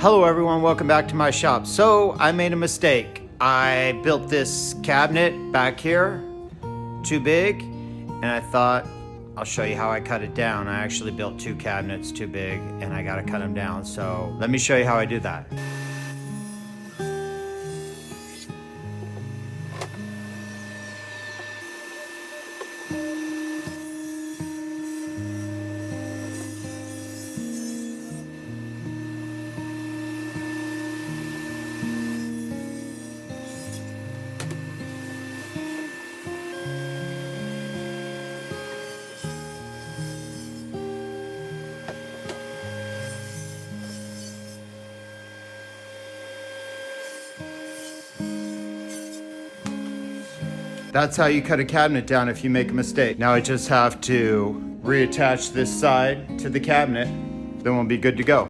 Hello everyone, welcome back to my shop. So I made a mistake. I built this cabinet back here too big, and I thought I'll show you how I cut it down. I actually built two cabinets too big and I gotta cut them down. So let me show you how I do that. That's how you cut a cabinet down if you make a mistake. Now I just have to reattach this side to the cabinet, then we'll be good to go.